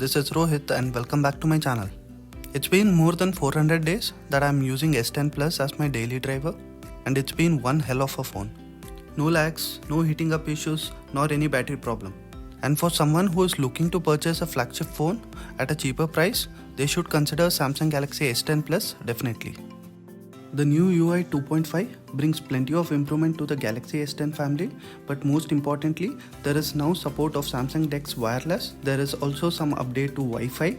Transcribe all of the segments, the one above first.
this is Rohit and welcome back to my channel. It's been more than 400 days that I'm using S10 Plus as my daily driver and it's been one hell of a phone. No lags, no heating up issues, nor any battery problem. And for someone who is looking to purchase a flagship phone at a cheaper price, they should consider Samsung Galaxy S10 Plus definitely. The new UI 2.5 brings plenty of improvement to the Galaxy S10 family, but most importantly, there is now support of Samsung DeX Wireless. There is also some update to Wi-Fi,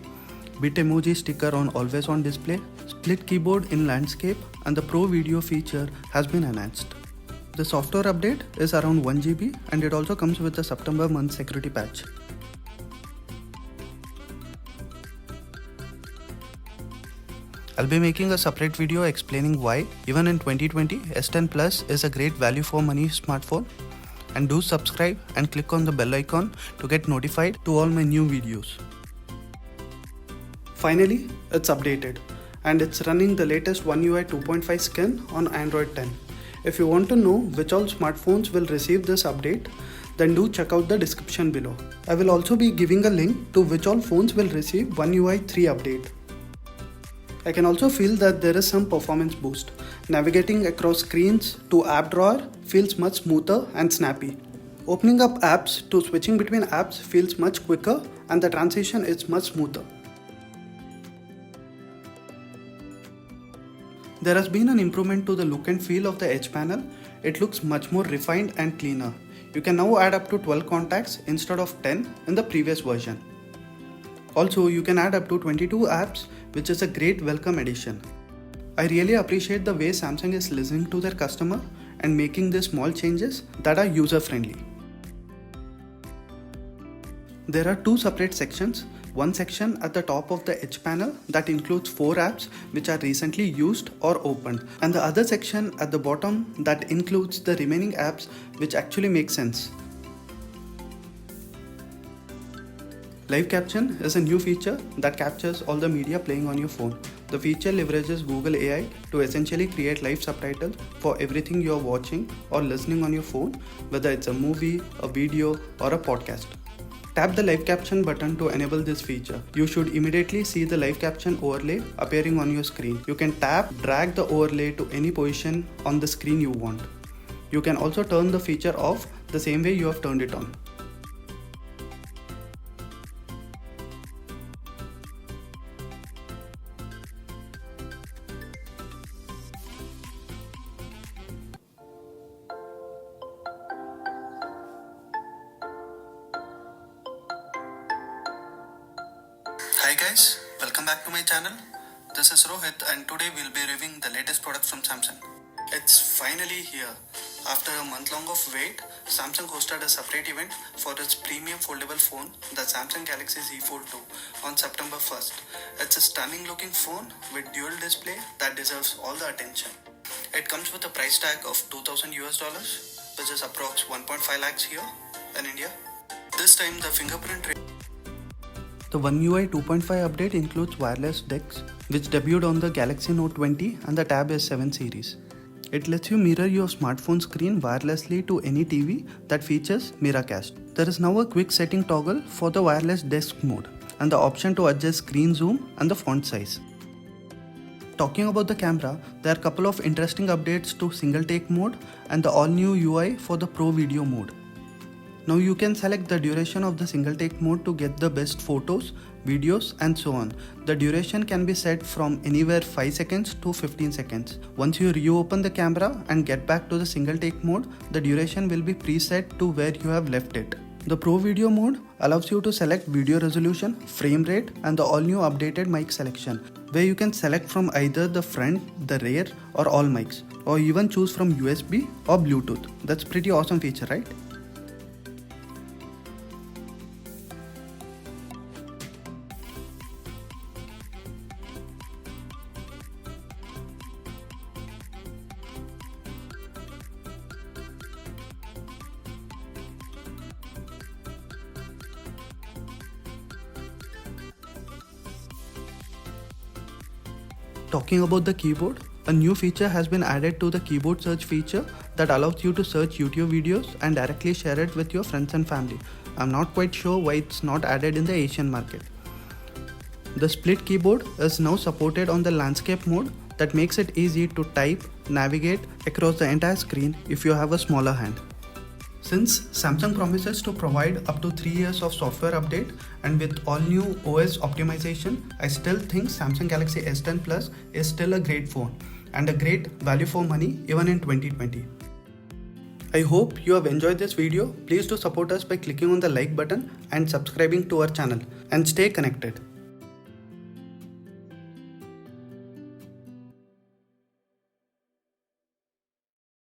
Bitmoji sticker on always on display, split keyboard in landscape, and the Pro Video feature has been enhanced. The software update is around 1 GB and it also comes with the September month security patch. I'll be making a separate video explaining why even in 2020 S10 Plus is a great value for money smartphone, and do subscribe and click on the bell icon to get notified to all my new videos. Finally, it's updated and it's running the latest One UI 2.5 skin on Android 10. If you want to know which all smartphones will receive this update, then do check out the description below. I will also be giving a link to which all phones will receive One UI 3 update. I can also feel that there is some performance boost. Navigating across screens to app drawer feels much smoother and snappy. Opening up apps to switching between apps feels much quicker and the transition is much smoother. There has been an improvement to the look and feel of the edge panel. It looks much more refined and cleaner. You can now add up to 12 contacts instead of 10 in the previous version. Also, you can add up to 22 apps, which is a great welcome addition. I really appreciate the way Samsung is listening to their customer and making these small changes that are user friendly. There are two separate sections. One section at the top of the edge panel that includes 4 apps which are recently used or opened, and the other section at the bottom that includes the remaining apps which actually make sense. Live Caption is a new feature that captures all the media playing on your phone. The feature leverages Google AI to essentially create live subtitles for everything you are watching or listening on your phone, whether it's a movie, a video, or a podcast. Tap the Live Caption button to enable this feature. You should immediately see the Live Caption overlay appearing on your screen. You can drag the overlay to any position on the screen you want. You can also turn the feature off the same way you have turned it on. Hi guys, welcome back to my channel. This is Rohit and today we'll be reviewing the latest products from Samsung. It's finally here. After a month long of wait, Samsung hosted a separate event for its premium foldable phone, the Samsung Galaxy Z Fold 2 on September 1st. It's a stunning looking phone with dual display that deserves all the attention. It comes with a price tag of $2,000 US, which is approx 1.5 lakhs here in India. This time the fingerprint The One UI 2.5 update includes wireless DeX, which debuted on the Galaxy Note 20 and the Tab S7 series. It lets you mirror your smartphone screen wirelessly to any TV that features Miracast. There is now a quick setting toggle for the wireless desk mode and the option to adjust screen zoom and the font size. Talking about the camera, there are a couple of interesting updates to single take mode and the all new UI for the Pro Video mode. Now you can select the duration of the single take mode to get the best photos, videos and so on. The duration can be set from anywhere 5 seconds to 15 seconds. Once you reopen the camera and get back to the single take mode, the duration will be preset to where you have left it. The Pro Video mode allows you to select video resolution, frame rate and the all new updated mic selection, where you can select from either the front, the rear or all mics, or even choose from USB or Bluetooth. That's pretty awesome feature, right? Talking about the keyboard, a new feature has been added to the keyboard search feature that allows you to search YouTube videos and directly share it with your friends and family. I'm not quite sure why it's not added in the Asian market. The split keyboard is now supported on the landscape mode that makes it easy to type, navigate across the entire screen if you have a smaller hand. Since Samsung promises to provide up to 3 years of software update and with all new OS optimization, I still think Samsung Galaxy S10 Plus is still a great phone and a great value for money even in 2020. I hope you have enjoyed this video. Please do support us by clicking on the like button and subscribing to our channel, and stay connected.